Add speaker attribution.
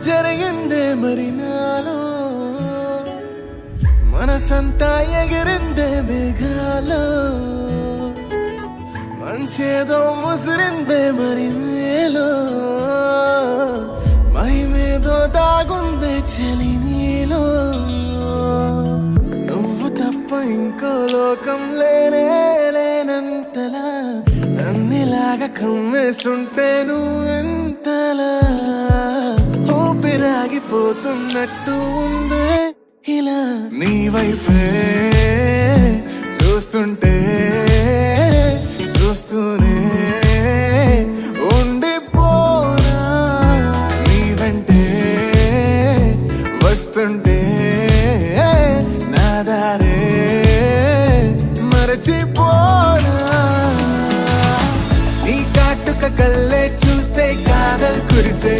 Speaker 1: జరిగిందే మరి నాలో మనసంతా ఎగిరిందే మేఘాలో మంచేదో ముసిరిందే మరి నేలో మహిమేదో దాగుందే చలి నీలో నువ్వు తప్ప ఇంకో లోకం లేనంతలా నన్నిలాగా కమ్మేస్తుంటే నువ్వెంతలా ఊపిరాగిపోతున్నట్టు ఉందే ఇలా నీ వైపే చూస్తుంటే చూస్తూనే ఉండిపోనా నీ వెంటే వస్తుంటే నా దారే మరచిపోనా నీ కాటుక కళ్ళే చూస్తే కాదల్ కురిసే